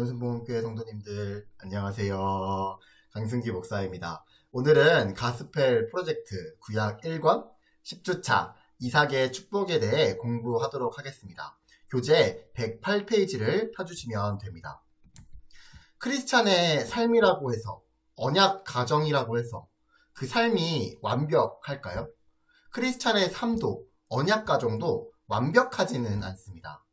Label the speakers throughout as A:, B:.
A: 인천순복음교회 성도님들 안녕하세요. 강승기 목사입니다. 오늘은 가스펠 프로젝트 구약 1권 10주차 이삭의 축복에 대해 공부하도록 하겠습니다. 교재 108페이지를 펴주시면 됩니다. 크리스찬의 삶이라고 해서 언약 가정이라고 해서 그 삶이 완벽할까요? 크리스찬의 삶도 언약 가정도 완벽하지는 않습니다.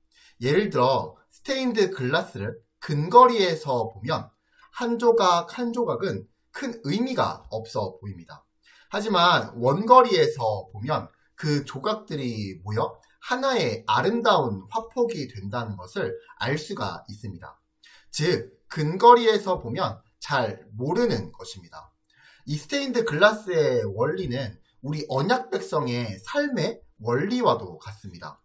A: 예를 들어 스테인드 글라스를 근거리에서 보면 한 조각 한 조각은 큰 의미가 없어 보입니다. 하지만 원거리에서 보면 그 조각들이 모여 하나의 아름다운 화폭이 된다는 것을 알 수가 있습니다. 즉, 근거리에서 보면 잘 모르는 것입니다. 이 스테인드 글라스의 원리는 우리 언약 백성의 삶의 원리와도 같습니다.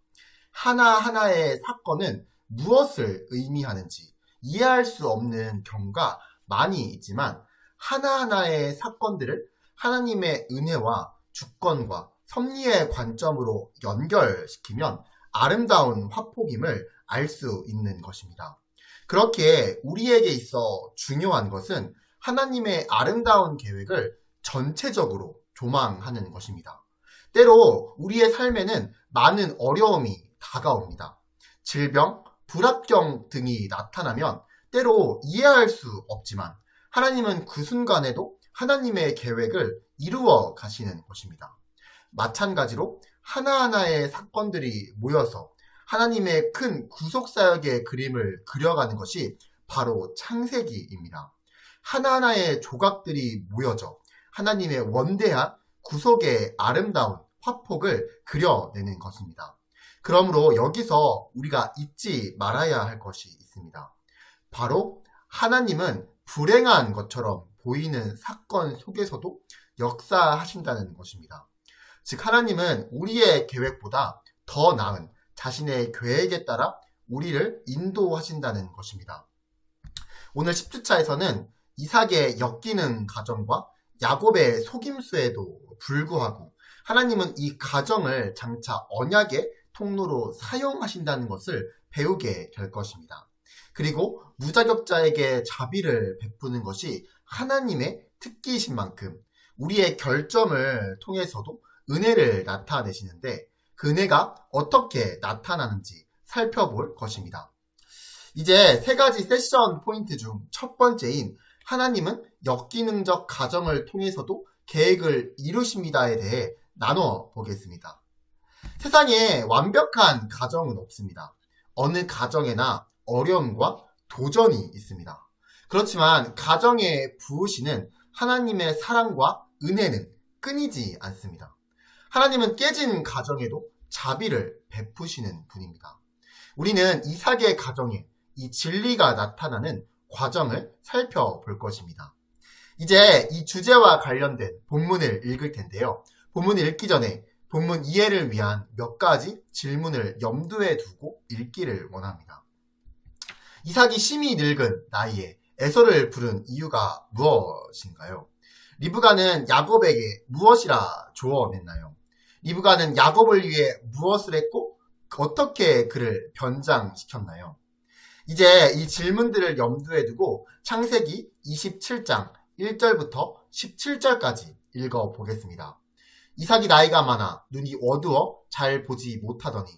A: 하나하나의 사건은 무엇을 의미하는지 이해할 수 없는 경우가 많이 있지만 하나하나의 사건들을 하나님의 은혜와 주권과 섭리의 관점으로 연결시키면 아름다운 화폭임을 알 수 있는 것입니다. 그렇게 우리에게 있어 중요한 것은 하나님의 아름다운 계획을 전체적으로 조망하는 것입니다. 때로 우리의 삶에는 많은 어려움이 다가옵니다. 질병, 불합경 등이 나타나면 때로 이해할 수 없지만 하나님은 그 순간에도 하나님의 계획을 이루어 가시는 것입니다. 마찬가지로 하나하나의 사건들이 모여서 하나님의 큰 구속사역의 그림을 그려가는 것이 바로 창세기입니다. 하나하나의 조각들이 모여져 하나님의 원대한 구속의 아름다운 화폭을 그려내는 것입니다. 그러므로 여기서 우리가 잊지 말아야 할 것이 있습니다. 바로 하나님은 불행한 것처럼 보이는 사건 속에서도 역사하신다는 것입니다. 즉 하나님은 우리의 계획보다 더 나은 자신의 계획에 따라 우리를 인도하신다는 것입니다. 오늘 10주차에서는 이삭의 엮이는 가정과 야곱의 속임수에도 불구하고 하나님은 이 가정을 장차 언약의 통로로 사용하신다는 것을 배우게 될 것입니다. 그리고 무자격자에게 자비를 베푸는 것이 하나님의 특기이신 만큼 우리의 결점을 통해서도 은혜를 나타내시는데 그 은혜가 어떻게 나타나는지 살펴볼 것입니다. 이제 세 가지 세션 포인트 중 첫 번째인 하나님은 역기능적 가정을 통해서도 계획을 이루십니다에 대해 나눠 보겠습니다. 세상에 완벽한 가정은 없습니다. 어느 가정에나 어려움과 도전이 있습니다. 그렇지만 가정에 부으시는 하나님의 사랑과 은혜는 끊이지 않습니다. 하나님은 깨진 가정에도 자비를 베푸시는 분입니다. 우리는 이삭의 가정에 이 진리가 나타나는 과정을 살펴볼 것입니다. 이제 이 주제와 관련된 본문을 읽을 텐데요. 본문을 읽기 전에 본문 이해를 위한 몇 가지 질문을 염두에 두고 읽기를 원합니다. 이삭이 심히 늙은 나이에 에서를 부른 이유가 무엇인가요? 리브가는 야곱에게 무엇이라 조언했나요? 리브가는 야곱을 위해 무엇을 했고 어떻게 그를 변장시켰나요? 이제 이 질문들을 염두에 두고 창세기 27장 1절부터 17절까지 읽어보겠습니다. 이삭이 나이가 많아 눈이 어두워 잘 보지 못하더니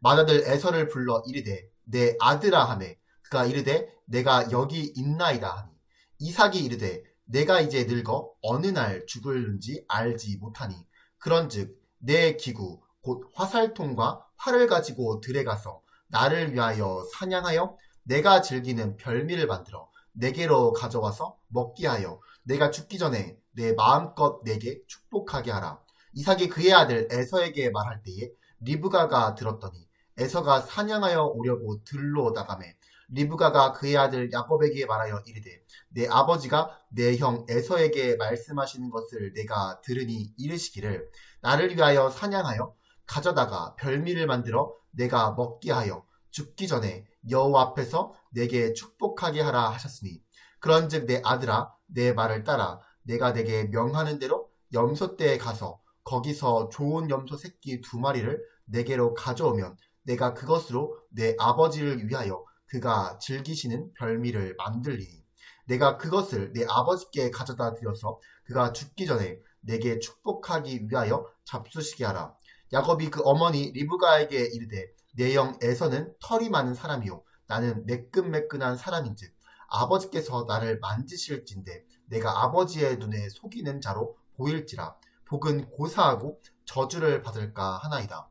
A: 맏아들 에서를 불러 이르되 내 아들아 하매 그가 이르되 내가 여기 있나이다 하니 이삭이 이르되 내가 이제 늙어 어느 날 죽을는지 알지 못하니 그런즉 내 기구 곧 화살통과 활을 가지고 들에 가서 나를 위하여 사냥하여 내가 즐기는 별미를 만들어 내게로 가져와서 먹게 하여 내가 죽기 전에 내 마음껏 내게 축복하게 하라. 이삭이 그의 아들 에서에게 말할 때에 리브가가 들었더니 에서가 사냥하여 오려고 들로 나가매 리브가가 그의 아들 야곱에게 말하여 이르되 내 아버지가 내 형 에서에게 말씀하시는 것을 내가 들으니 이르시기를 나를 위하여 사냥하여 가져다가 별미를 만들어 내가 먹게 하여 죽기 전에 여호와 앞에서 내게 축복하게 하라 하셨으니 그런즉 내 아들아 내 말을 따라 내가 내게 명하는 대로 염소떼에 가서 거기서 좋은 염소 새끼 2마리를 내게로 가져오면 내가 그것으로 내 아버지를 위하여 그가 즐기시는 별미를 만들리니 내가 그것을 내 아버지께 가져다 드려서 그가 죽기 전에 내게 축복하기 위하여 잡수시게 하라. 야곱이 그 어머니 리브가에게 이르되 내 영 에서는 털이 많은 사람이요 나는 매끈매끈한 사람인즉 아버지께서 나를 만지실진데 내가 아버지의 눈에 속이는 자로 보일지라 복은 고사하고 저주를 받을까 하나이다.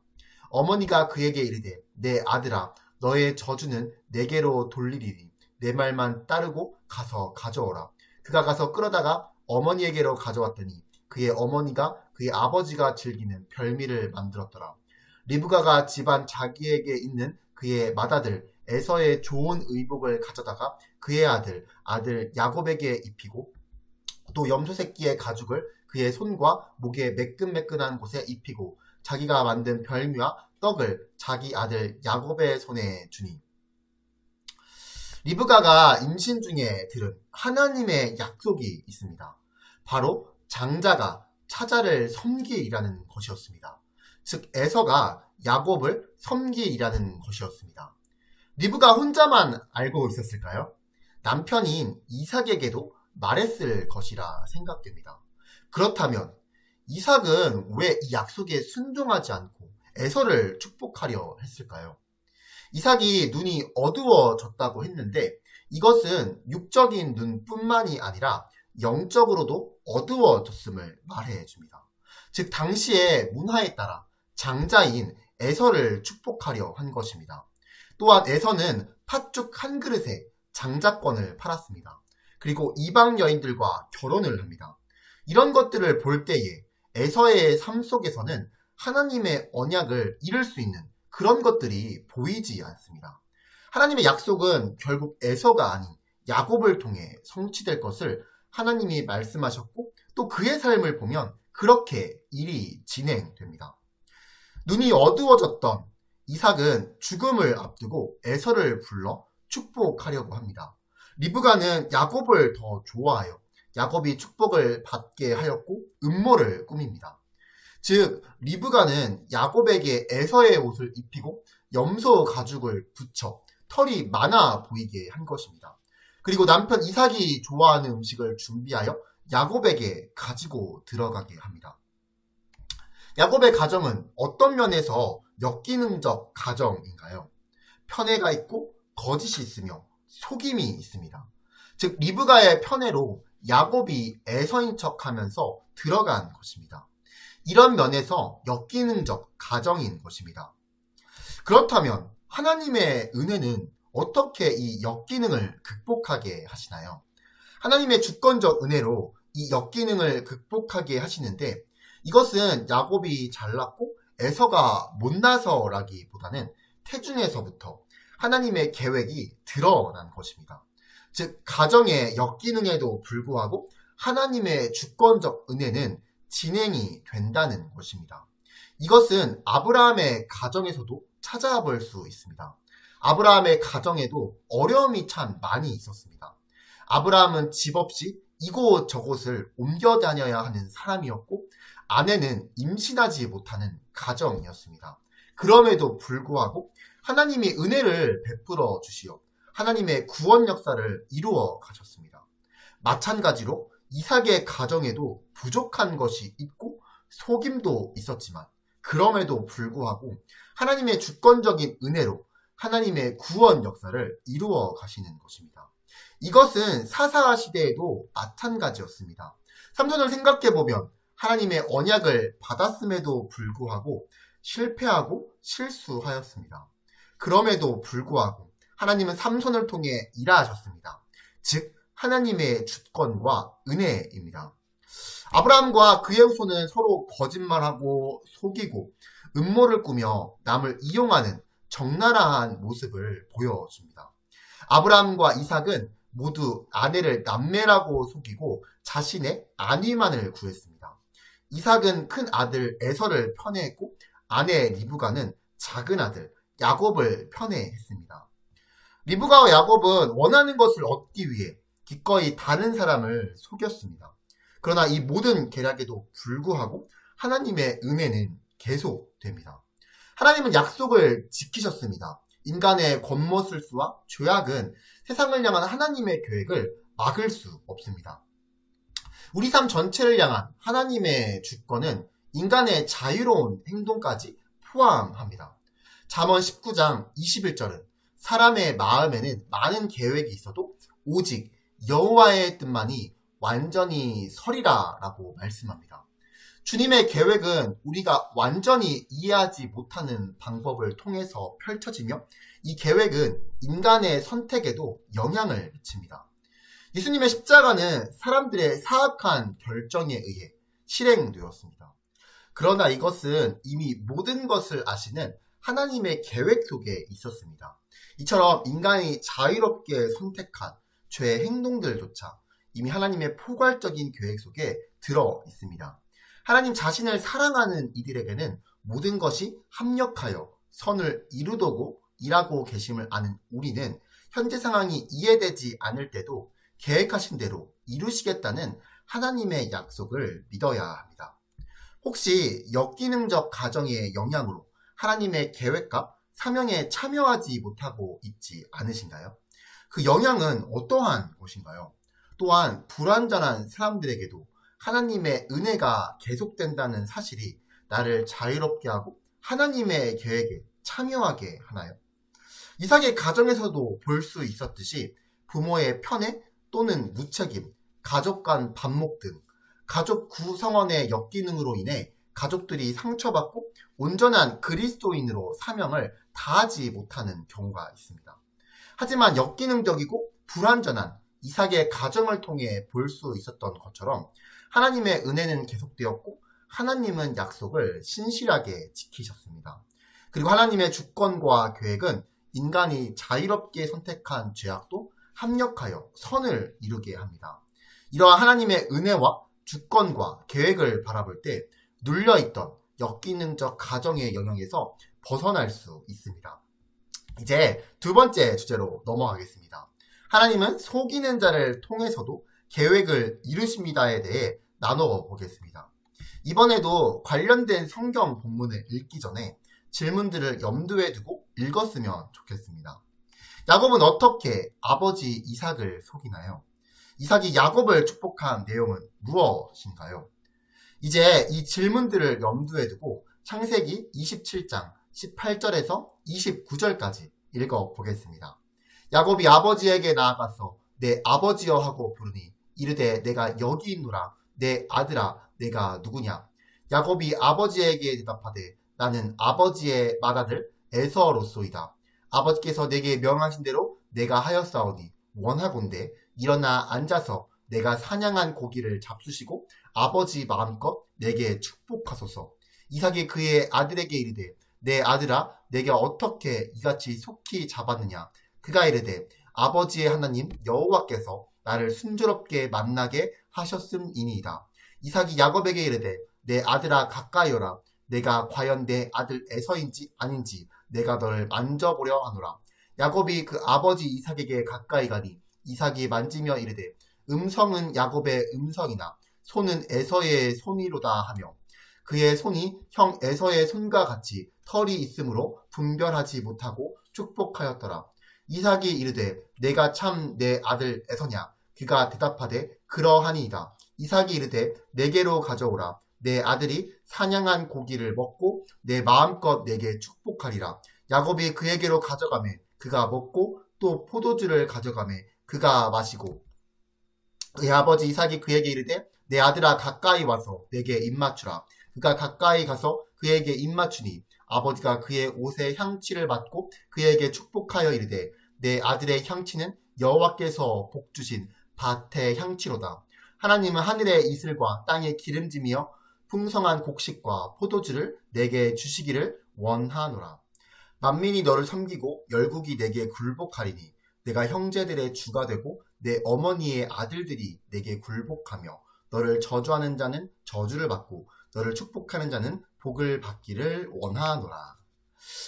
A: 어머니가 그에게 이르되 내 아들아 너의 저주는 내게로 돌리리니 내 말만 따르고 가서 가져오라. 그가 가서 끌어다가 어머니에게로 가져왔더니 그의 어머니가 그의 아버지가 즐기는 별미를 만들었더라. 리브가가 집안 자기에게 있는 그의 맏아들 에서의 좋은 의복을 가져다가 그의 아들 야곱에게 입히고 또 염소 새끼의 가죽을 그의 손과 목의 매끈매끈한 곳에 입히고 자기가 만든 별미와 떡을 자기 아들 야곱의 손에 주니 리브가가 임신 중에 들은 하나님의 약속이 있습니다. 바로 장자가 차자를 섬기라는 것이었습니다. 즉 에서가 야곱을 섬기라는 것이었습니다. 리브가 혼자만 알고 있었을까요? 남편인 이삭에게도 말했을 것이라 생각됩니다. 그렇다면 이삭은 왜 이 약속에 순종하지 않고 에서를 축복하려 했을까요? 이삭이 눈이 어두워졌다고 했는데 이것은 육적인 눈뿐만이 아니라 영적으로도 어두워졌음을 말해줍니다. 즉 당시의 문화에 따라 장자인 에서를 축복하려 한 것입니다. 또한 에서는 팥죽 한 그릇에 장자권을 팔았습니다. 그리고 이방 여인들과 결혼을 합니다. 이런 것들을 볼 때에 에서의 삶 속에서는 하나님의 언약을 이룰 수 있는 그런 것들이 보이지 않습니다. 하나님의 약속은 결국 에서가 아닌 야곱을 통해 성취될 것을 하나님이 말씀하셨고 또 그의 삶을 보면 그렇게 일이 진행됩니다. 눈이 어두워졌던 이삭은 죽음을 앞두고 에서를 불러 축복하려고 합니다. 리브가는 야곱을 더 좋아하여 야곱이 축복을 받게 하였고 음모를 꾸밉니다. 즉 리브가는 야곱에게 에서의 옷을 입히고 염소 가죽을 붙여 털이 많아 보이게 한 것입니다. 그리고 남편 이삭이 좋아하는 음식을 준비하여 야곱에게 가지고 들어가게 합니다. 야곱의 가정은 어떤 면에서 역기능적 가정인가요? 편애가 있고 거짓이 있으며 속임이 있습니다. 즉 리브가의 편애로 야곱이 에서인 척하면서 들어간 것입니다. 이런 면에서 역기능적 가정인 것입니다. 그렇다면 하나님의 은혜는 어떻게 이 역기능을 극복하게 하시나요? 하나님의 주권적 은혜로 이 역기능을 극복하게 하시는데 이것은 야곱이 잘났고 에서가 못나서라기보다는 태중에서부터 하나님의 계획이 드러난 것입니다. 즉 가정의 역기능에도 불구하고 하나님의 주권적 은혜는 진행이 된다는 것입니다. 이것은 아브라함의 가정에서도 찾아볼 수 있습니다. 아브라함의 가정에도 어려움이 참 많이 있었습니다. 아브라함은 집 없이 이곳저곳을 옮겨 다녀야 하는 사람이었고 아내는 임신하지 못하는 가정이었습니다. 그럼에도 불구하고 하나님이 은혜를 베풀어 주시어 하나님의 구원 역사를 이루어 가셨습니다. 마찬가지로 이삭의 가정에도 부족한 것이 있고 속임도 있었지만 그럼에도 불구하고 하나님의 주권적인 은혜로 하나님의 구원 역사를 이루어 가시는 것입니다. 이것은 사사 시대에도 마찬가지였습니다. 삼손을 생각해보면 하나님의 언약을 받았음에도 불구하고 실패하고 실수하였습니다. 그럼에도 불구하고 하나님은 삼손을 통해 일하셨습니다. 즉 하나님의 주권과 은혜입니다. 아브라함과 그의 후손은 서로 거짓말하고 속이고 음모를 꾸며 남을 이용하는 적나라한 모습을 보여줍니다. 아브라함과 이삭은 모두 아내를 남매라고 속이고 자신의 안위만을 구했습니다. 이삭은 큰 아들 에서를 편애했고 아내 리브가는 작은 아들 야곱을 편애했습니다. 리브가와 야곱은 원하는 것을 얻기 위해 기꺼이 다른 사람을 속였습니다. 그러나 이 모든 계략에도 불구하고 하나님의 은혜는 계속됩니다. 하나님은 약속을 지키셨습니다. 인간의 권모술수와 죄악은 세상을 향한 하나님의 계획을 막을 수 없습니다. 우리 삶 전체를 향한 하나님의 주권은 인간의 자유로운 행동까지 포함합니다. 잠언 19장 21절은 사람의 마음에는 많은 계획이 있어도 오직 여호와의 뜻만이 완전히 서리라 라고 말씀합니다. 주님의 계획은 우리가 완전히 이해하지 못하는 방법을 통해서 펼쳐지며 이 계획은 인간의 선택에도 영향을 미칩니다. 예수님의 십자가는 사람들의 사악한 결정에 의해 실행되었습니다. 그러나 이것은 이미 모든 것을 아시는 하나님의 계획 속에 있었습니다. 이처럼 인간이 자유롭게 선택한 죄의 행동들조차 이미 하나님의 포괄적인 계획 속에 들어 있습니다. 하나님 자신을 사랑하는 이들에게는 모든 것이 합력하여 선을 이루도록 일하고 계심을 아는 우리는 현재 상황이 이해되지 않을 때도 계획하신 대로 이루시겠다는 하나님의 약속을 믿어야 합니다. 혹시 역기능적 가정의 영향으로 하나님의 계획과 사명에 참여하지 못하고 있지 않으신가요? 그 영향은 어떠한 것인가요? 또한 불완전한 사람들에게도 하나님의 은혜가 계속된다는 사실이 나를 자유롭게 하고 하나님의 계획에 참여하게 하나요? 이삭의 가정에서도 볼 수 있었듯이 부모의 편애 또는 무책임, 가족 간 반목 등 가족 구성원의 역기능으로 인해 가족들이 상처받고 온전한 그리스도인으로 사명을 다하지 못하는 경우가 있습니다. 하지만 역기능적이고 불완전한 이삭의 가정을 통해 볼 수 있었던 것처럼 하나님의 은혜는 계속되었고 하나님은 약속을 신실하게 지키셨습니다. 그리고 하나님의 주권과 계획은 인간이 자유롭게 선택한 죄악도 합력하여 선을 이루게 합니다. 이러한 하나님의 은혜와 주권과 계획을 바라볼 때 눌려있던 역기능적 가정의 영역에서 벗어날 수 있습니다. 이제 두 번째 주제로 넘어가겠습니다. 하나님은 속이는 자를 통해서도 계획을 이루십니다에 대해 나눠보겠습니다. 이번에도 관련된 성경 본문을 읽기 전에 질문들을 염두에 두고 읽었으면 좋겠습니다. 야곱은 어떻게 아버지 이삭을 속이나요? 이삭이 야곱을 축복한 내용은 무엇인가요? 이제 이 질문들을 염두에 두고 창세기 27장 18절에서 29절까지 읽어보겠습니다. 야곱이 아버지에게 나아가서 내 아버지여 하고 부르니 이르되 내가 여기 있노라. 내 아들아 내가 누구냐? 야곱이 아버지에게 대답하되 나는 아버지의 맏아들 에서로소이다. 아버지께서 내게 명하신 대로 내가 하였사오니 원하건대 일어나 앉아서 내가 사냥한 고기를 잡수시고 아버지 마음껏 내게 축복하소서. 이삭이 그의 아들에게 이르되 내 아들아 내가 어떻게 이같이 속히 잡았느냐? 그가 이르되 아버지의 하나님 여호와께서 나를 순조롭게 만나게 하셨음이니이다. 이삭이 야곱에게 이르되 내 아들아 가까이 오라. 내가 과연 내 아들 에서인지 아닌지 내가 너를 만져보려 하노라. 야곱이 그 아버지 이삭에게 가까이 가니 이삭이 만지며 이르되 음성은 야곱의 음성이나 손은 에서의 손이로다 하며 그의 손이 형 에서의 손과 같이 털이 있으므로 분별하지 못하고 축복하였더라. 이삭이 이르되 내가 참 내 아들 에서냐? 그가 대답하되 그러하니이다. 이삭이 이르되 내게로 가져오라. 내 아들이 사냥한 고기를 먹고 내 마음껏 내게 축복하리라. 야곱이 그에게로 가져가매 그가 먹고 또 포도주를 가져가매 그가 마시고 그의 아버지 이삭이 그에게 이르되 내 아들아 가까이 와서 내게 입맞추라. 그가 가까이 가서 그에게 입맞추니 아버지가 그의 옷에 향취를 맡고 그에게 축복하여 이르되 내 아들의 향취는 여호와께서 복주신 밭의 향취로다. 하나님은 하늘의 이슬과 땅의 기름짐이여 풍성한 곡식과 포도주를 내게 주시기를 원하노라. 만민이 너를 섬기고 열국이 내게 굴복하리니 내가 형제들의 주가 되고 내 어머니의 아들들이 내게 굴복하며 너를 저주하는 자는 저주를 받고 너를 축복하는 자는 복을 받기를 원하노라.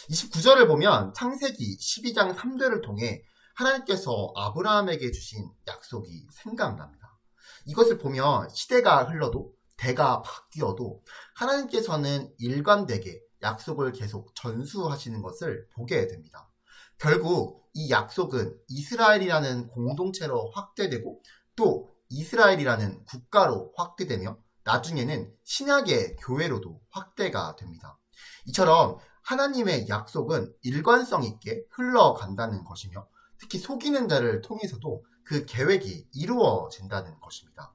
A: 29절을 보면 창세기 12장 3절을 통해 하나님께서 아브라함에게 주신 약속이 생각납니다. 이것을 보면 시대가 흘러도 대가 바뀌어도 하나님께서는 일관되게 약속을 계속 전수하시는 것을 보게 됩니다. 결국 이 약속은 이스라엘이라는 공동체로 확대되고 또 이스라엘이라는 국가로 확대되며 나중에는 신약의 교회로도 확대가 됩니다. 이처럼 하나님의 약속은 일관성 있게 흘러간다는 것이며 특히 속이는 자를 통해서도 그 계획이 이루어진다는 것입니다.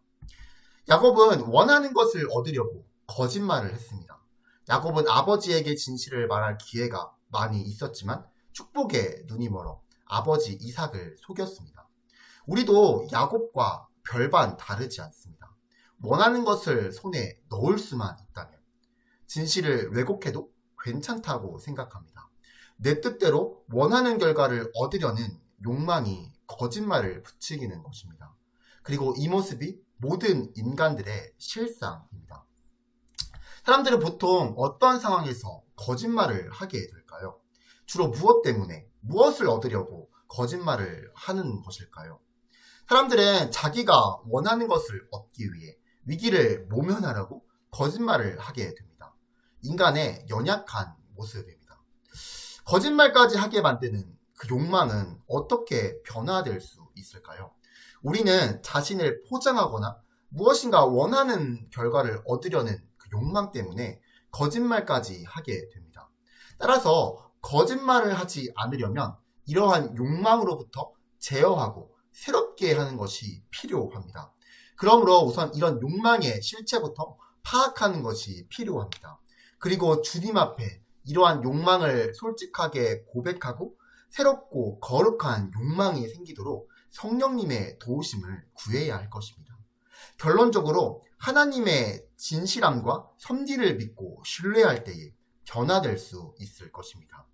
A: 야곱은 원하는 것을 얻으려고 거짓말을 했습니다. 야곱은 아버지에게 진실을 말할 기회가 많이 있었지만 축복에 눈이 멀어 아버지 이삭을 속였습니다. 우리도 야곱과 별반 다르지 않습니다. 원하는 것을 손에 넣을 수만 있다면 진실을 왜곡해도 괜찮다고 생각합니다. 내 뜻대로 원하는 결과를 얻으려는 욕망이 거짓말을 부추기는 것입니다. 그리고 이 모습이 모든 인간들의 실상입니다. 사람들은 보통 어떤 상황에서 거짓말을 하게 될까요? 주로 무엇 때문에, 무엇을 얻으려고 거짓말을 하는 것일까요? 사람들은 자기가 원하는 것을 얻기 위해 위기를 모면하려고 거짓말을 하게 됩니다. 인간의 연약한 모습입니다. 거짓말까지 하게 만드는 그 욕망은 어떻게 변화될 수 있을까요? 우리는 자신을 포장하거나 무엇인가 원하는 결과를 얻으려는 그 욕망 때문에 거짓말까지 하게 됩니다. 따라서 거짓말을 하지 않으려면 이러한 욕망으로부터 제어하고 새롭게 하는 것이 필요합니다. 그러므로 우선 이런 욕망의 실체부터 파악하는 것이 필요합니다. 그리고 주님 앞에 이러한 욕망을 솔직하게 고백하고 새롭고 거룩한 욕망이 생기도록 성령님의 도우심을 구해야 할 것입니다. 결론적으로 하나님의 진실함과 섭리를 믿고 신뢰할 때에 변화될 수 있을 것입니다.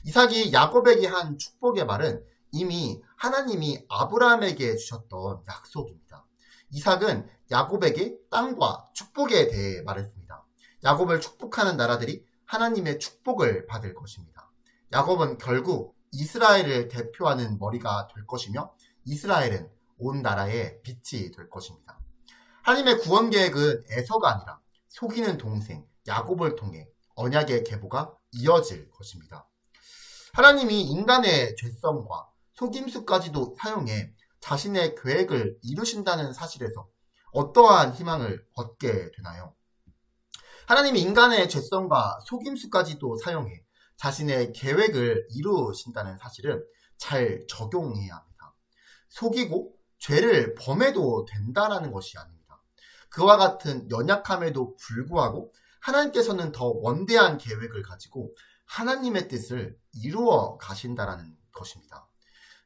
A: 이삭이 야곱에게 한 축복의 말은 이미 하나님이 아브라함에게 주셨던 약속입니다. 이삭은 야곱에게 땅과 축복에 대해 말했습니다. 야곱을 축복하는 나라들이 하나님의 축복을 받을 것입니다. 야곱은 결국 이스라엘을 대표하는 머리가 될 것이며 이스라엘은 온 나라의 빛이 될 것입니다. 하나님의 구원 계획은 에서가 아니라 속이는 동생 야곱을 통해 언약의 계보가 이어질 것입니다. 하나님이 인간의 죄성과 속임수까지도 사용해 자신의 계획을 이루신다는 사실에서 어떠한 희망을 얻게 되나요? 하나님이 인간의 죄성과 속임수까지도 사용해 자신의 계획을 이루신다는 사실은 잘 적용해야 합니다. 속이고 죄를 범해도 된다는 것이 아닙니다. 그와 같은 연약함에도 불구하고 하나님께서는 더 원대한 계획을 가지고 하나님의 뜻을 이루어 가신다는 것입니다.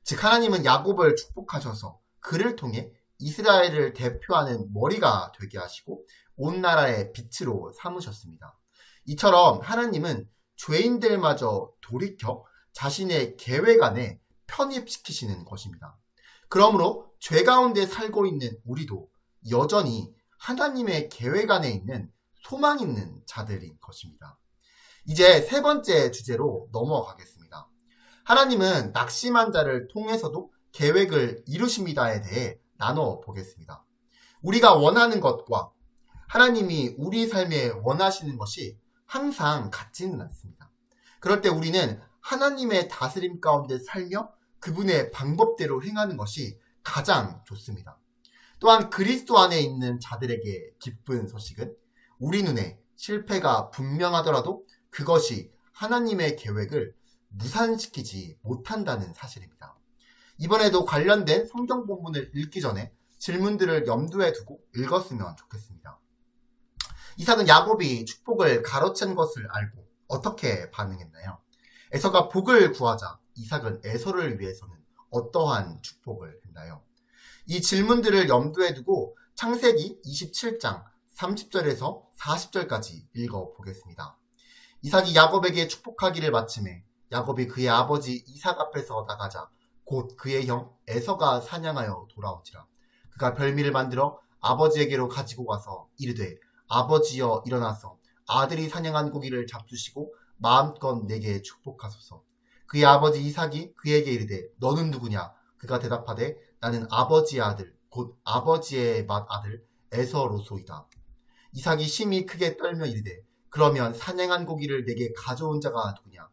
A: 즉 하나님은 야곱을 축복하셔서 그를 통해 이스라엘을 대표하는 머리가 되게 하시고 온 나라의 빛으로 삼으셨습니다. 이처럼 하나님은 죄인들마저 돌이켜 자신의 계획 안에 편입시키시는 것입니다. 그러므로 죄 가운데 살고 있는 우리도 여전히 하나님의 계획 안에 있는 소망 있는 자들인 것입니다. 이제 세 번째 주제로 넘어가겠습니다. 하나님은 낙심한 자를 통해서도 계획을 이루십니다에 대해 나눠보겠습니다. 우리가 원하는 것과 하나님이 우리 삶에 원하시는 것이 항상 같지는 않습니다. 그럴 때 우리는 하나님의 다스림 가운데 살며 그분의 방법대로 행하는 것이 가장 좋습니다. 또한 그리스도 안에 있는 자들에게 기쁜 소식은 우리 눈에 실패가 분명하더라도 그것이 하나님의 계획을 무산시키지 못한다는 사실입니다. 이번에도 관련된 성경 본문을 읽기 전에 질문들을 염두에 두고 읽었으면 좋겠습니다. 이삭은 야곱이 축복을 가로챈 것을 알고 어떻게 반응했나요? 에서가 복을 구하자 이삭은 에서를 위해서는 어떠한 축복을 했나요? 이 질문들을 염두에 두고 창세기 27장 30절에서 40절까지 읽어보겠습니다. 이삭이 야곱에게 축복하기를 마침에 야곱이 그의 아버지 이삭 앞에서 나가자 곧 그의 형 에서가 사냥하여 돌아오지라. 그가 별미를 만들어 아버지에게로 가지고 가서 이르되 아버지여 일어나서 아들이 사냥한 고기를 잡수시고 마음껏 내게 축복하소서. 그의 아버지 이삭이 그에게 이르되 너는 누구냐? 그가 대답하되 나는 아버지의 아들 곧 아버지의 맏 아들 에서로소이다. 이삭이 심히 크게 떨며 이르되 그러면 사냥한 고기를 내게 가져온 자가 누구냐?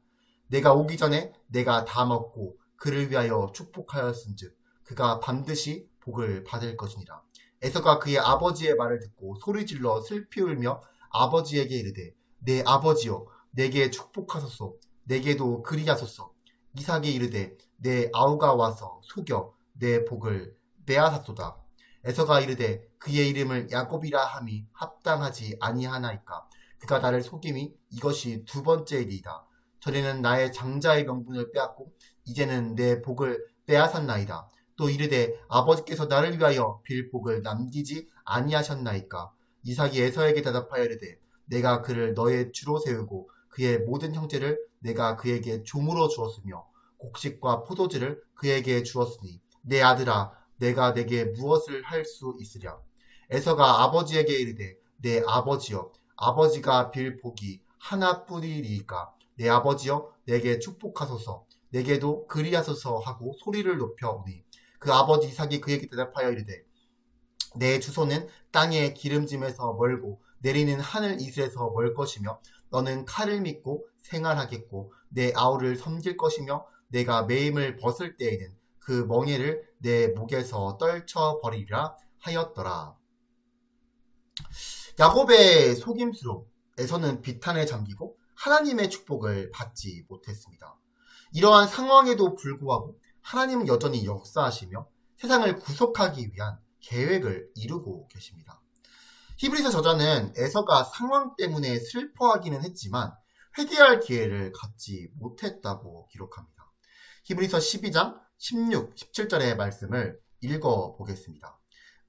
A: 내가 오기 전에 내가 다 먹고 그를 위하여 축복하였은즉 그가 반드시 복을 받을 것이니라. 에서가 그의 아버지의 말을 듣고 소리질러 슬피 울며 아버지에게 이르되 내 아버지여 내게 축복하소서 내게도 그리하소서. 이삭이 이르되 내 아우가 와서 속여 내 복을 빼앗았도다. 에서가 이르되 그의 이름을 야곱이라 함이 합당하지 아니하나이까. 그가 나를 속임이 이것이 두 번째이리이다. 전에는 나의 장자의 명분을 빼앗고 이제는 내 복을 빼앗았나이다. 또 이르되 아버지께서 나를 위하여 빌 복을 남기지 아니하셨나이까. 이삭이 에서에게 대답하여 이르되 내가 그를 너의 주로 세우고 그의 모든 형제를 내가 그에게 종으로 주었으며 곡식과 포도주를 그에게 주었으니 내 아들아 내가 내게 무엇을 할 수 있으랴. 에서가 아버지에게 이르되 내 아버지여 아버지가 빌 복이 하나뿐이리이까. 내 아버지여 내게 축복하소서 내게도 그리하소서 하고 소리를 높여 오니 그 아버지 이삭이 그에게 대답하여 이르되 내 주소는 땅의 기름짐에서 멀고 내리는 하늘 이슬에서 멀 것이며 너는 칼을 믿고 생활하겠고 내 아우를 섬길 것이며 내가 매임을 벗을 때에는 그 멍에를 내 목에서 떨쳐버리리라 하였더라. 야곱의 속임수로 에서는 비탄에 잠기고 하나님의 축복을 받지 못했습니다. 이러한 상황에도 불구하고 하나님은 여전히 역사하시며 세상을 구속하기 위한 계획을 이루고 계십니다. 히브리서 저자는 에서가 상황 때문에 슬퍼하기는 했지만 회개할 기회를 갖지 못했다고 기록합니다. 히브리서 12장 16, 17절의 말씀을 읽어보겠습니다.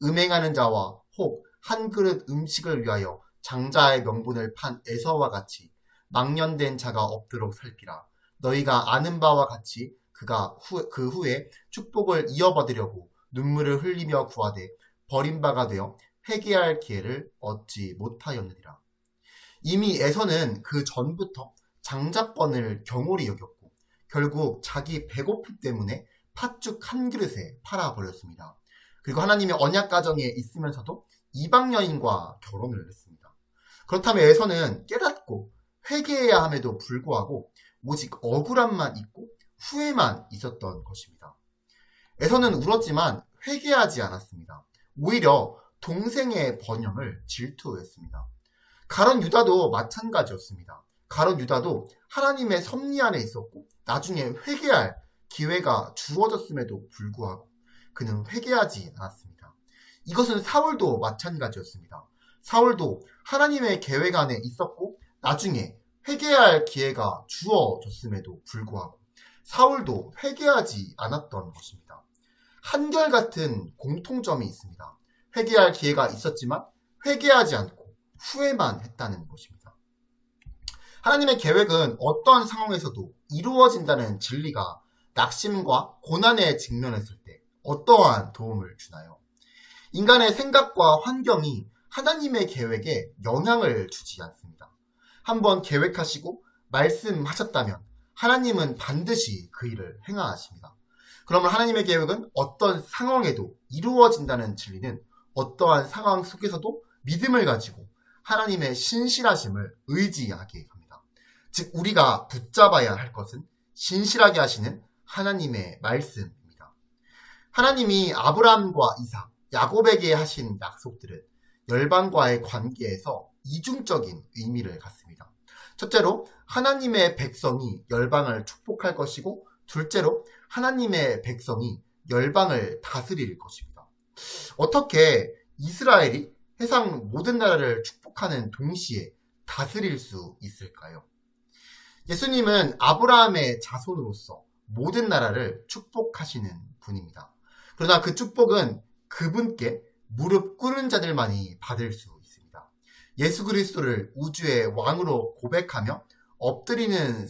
A: 음행하는 자와 혹 한 그릇 음식을 위하여 장자의 명분을 판 에서와 같이 망년된 자가 없도록 살피라. 너희가 아는 바와 같이 그가 그 후에 축복을 이어받으려고 눈물을 흘리며 구하되 버림바가 되어 회개할 기회를 얻지 못하였느니라. 이미 에서는 그 전부터 장자권을 경홀히 여겼고 결국 자기 배고픔 때문에 팥죽 한 그릇에 팔아버렸습니다. 그리고 하나님의 언약 가정에 있으면서도 이방 여인과 결혼을 했습니다. 그렇다면 에서는 깨닫고 회개해야 함에도 불구하고 오직 억울함만 있고 후회만 있었던 것입니다. 에서는 울었지만 회개하지 않았습니다. 오히려 동생의 번영을 질투했습니다. 가룟 유다도 마찬가지였습니다. 가룟 유다도 하나님의 섭리 안에 있었고 나중에 회개할 기회가 주어졌음에도 불구하고 그는 회개하지 않았습니다. 이것은 사울도 마찬가지였습니다. 사울도 하나님의 계획 안에 있었고 나중에 회개할 기회가 주어졌음에도 불구하고 사울도 회개하지 않았던 것입니다. 한결같은 공통점이 있습니다. 회개할 기회가 있었지만 회개하지 않고 후회만 했다는 것입니다. 하나님의 계획은 어떤 상황에서도 이루어진다는 진리가 낙심과 고난에 직면했을 때 어떠한 도움을 주나요? 인간의 생각과 환경이 하나님의 계획에 영향을 주지 않습니다. 한번 계획하시고 말씀하셨다면 하나님은 반드시 그 일을 행하십니다. 그러면 하나님의 계획은 어떤 상황에도 이루어진다는 진리는 어떠한 상황 속에서도 믿음을 가지고 하나님의 신실하심을 의지하게 합니다. 즉 우리가 붙잡아야 할 것은 신실하게 하시는 하나님의 말씀입니다. 하나님이 아브라함과 이삭, 야곱에게 하신 약속들은 열방과의 관계에서 이중적인 의미를 갖습니다. 첫째로 하나님의 백성이 열방을 축복할 것이고 둘째로 하나님의 백성이 열방을 다스릴 것입니다. 어떻게 이스라엘이 세상 모든 나라를 축복하는 동시에 다스릴 수 있을까요? 예수님은 아브라함의 자손으로서 모든 나라를 축복하시는 분입니다. 그러나 그 축복은 그분께 무릎 꿇은 자들만이 받을 수 있습니다. 예수 그리스도를 우주의 왕으로 고백하며 엎드리는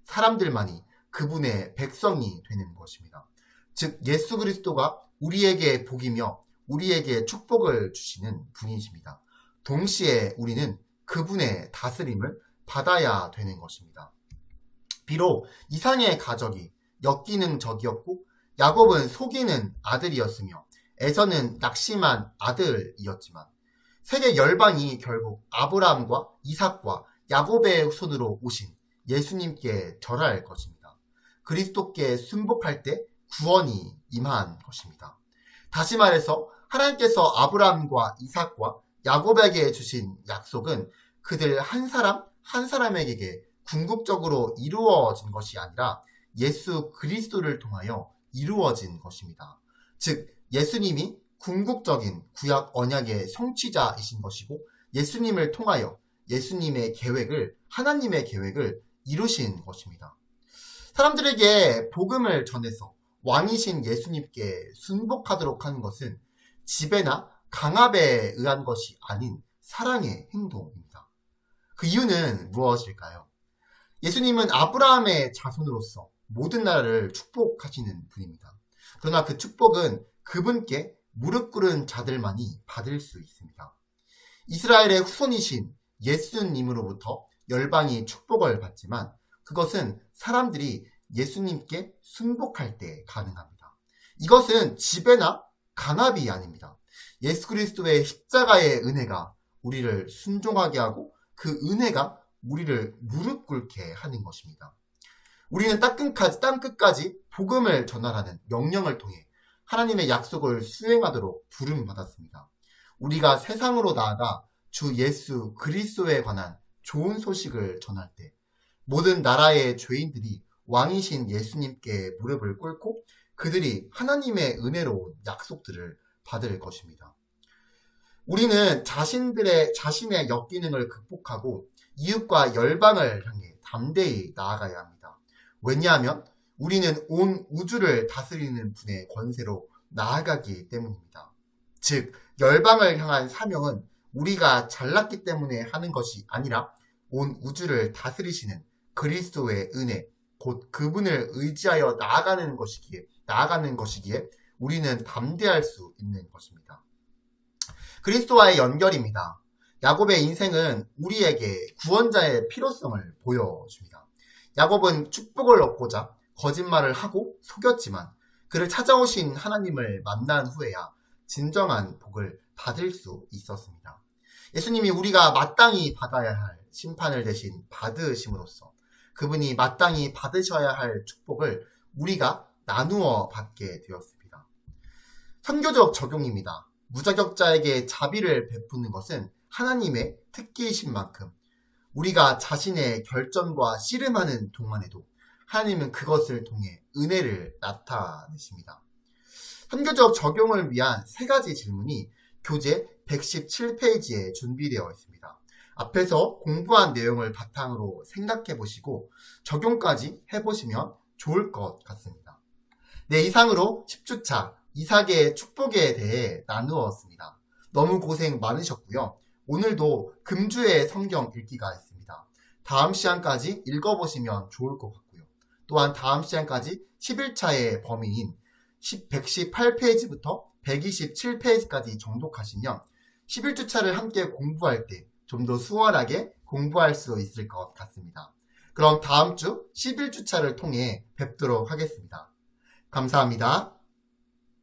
A: 사람들만이 그분의 백성이 되는 것입니다. 즉 예수 그리스도가 우리에게 복이며 우리에게 축복을 주시는 분이십니다. 동시에 우리는 그분의 다스림을 받아야 되는 것입니다. 비록 이삭의 가족이 엮이는 적이었고 야곱은 속이는 아들이었으며 에서는 낙심한 아들이었지만 세계 열방이 결국 아브라함과 이삭과 야곱의 손으로 오신 예수님께 절할 것입니다. 그리스도께 순복할 때 구원이 임한 것입니다. 다시 말해서 하나님께서 아브라함과 이삭과 야곱에게 주신 약속은 그들 한 사람 한 사람에게 궁극적으로 이루어진 것이 아니라 예수 그리스도를 통하여 이루어진 것입니다. 즉 예수님이 궁극적인 구약 언약의 성취자이신 것이고 예수님을 통하여 예수님의 계획을 하나님의 계획을 이루신 것입니다. 사람들에게 복음을 전해서 왕이신 예수님께 순복하도록 하는 것은 지배나 강압에 의한 것이 아닌 사랑의 행동입니다. 그 이유는 무엇일까요? 예수님은 아브라함의 자손으로서 모든 나라를 축복하시는 분입니다. 그러나 그 축복은 그분께 무릎 꿇은 자들만이 받을 수 있습니다. 이스라엘의 후손이신 예수님으로부터 열방이 축복을 받지만 그것은 사람들이 예수님께 순복할 때 가능합니다. 이것은 지배나 강압이 아닙니다. 예수 그리스도의 십자가의 은혜가 우리를 순종하게 하고 그 은혜가 우리를 무릎 꿇게 하는 것입니다. 우리는 땅끝까지 복음을 전하라는 명령을 통해 하나님의 약속을 수행하도록 부름받았습니다. 우리가 세상으로 나아가 주 예수 그리스도에 관한 좋은 소식을 전할 때 모든 나라의 죄인들이 왕이신 예수님께 무릎을 꿇고 그들이 하나님의 은혜로운 약속들을 받을 것입니다. 우리는 자신의 역기능을 극복하고 이웃과 열방을 향해 담대히 나아가야 합니다. 왜냐하면 우리는 온 우주를 다스리는 분의 권세로 나아가기 때문입니다. 즉 열방을 향한 사명은 우리가 잘났기 때문에 하는 것이 아니라 온 우주를 다스리시는 그리스도의 은혜, 곧 그분을 의지하여 나아가는 것이기에 우리는 담대할 수 있는 것입니다. 그리스도와의 연결입니다. 야곱의 인생은 우리에게 구원자의 필요성을 보여줍니다. 야곱은 축복을 얻고자 거짓말을 하고 속였지만 그를 찾아오신 하나님을 만난 후에야 진정한 복을 받을 수 있었습니다. 예수님이 우리가 마땅히 받아야 할 심판을 대신 받으심으로써 그분이 마땅히 받으셔야 할 축복을 우리가 나누어 받게 되었습니다. 선교적 적용입니다. 무자격자에게 자비를 베푸는 것은 하나님의 특기이신 만큼 우리가 자신의 결점과 씨름하는 동안에도 하나님은 그것을 통해 은혜를 나타내십니다. 선교적 적용을 위한 3가지 질문이 교재 117페이지에 준비되어 있습니다. 앞에서 공부한 내용을 바탕으로 생각해 보시고 적용까지 해보시면 좋을 것 같습니다. 네, 이상으로 10주차 이삭의 축복에 대해 나누었습니다. 너무 고생 많으셨고요. 오늘도 금주의 성경 읽기가 있습니다. 다음 시간까지 읽어보시면 좋을 것 같고요. 또한 다음 시간까지 11차의 범위인 118페이지부터 127페이지까지 정독하시면 11주차를 함께 공부할 때 좀 더 수월하게 공부할 수 있을 것 같습니다. 그럼 다음 주 11주차를 통해 뵙도록 하겠습니다. 감사합니다.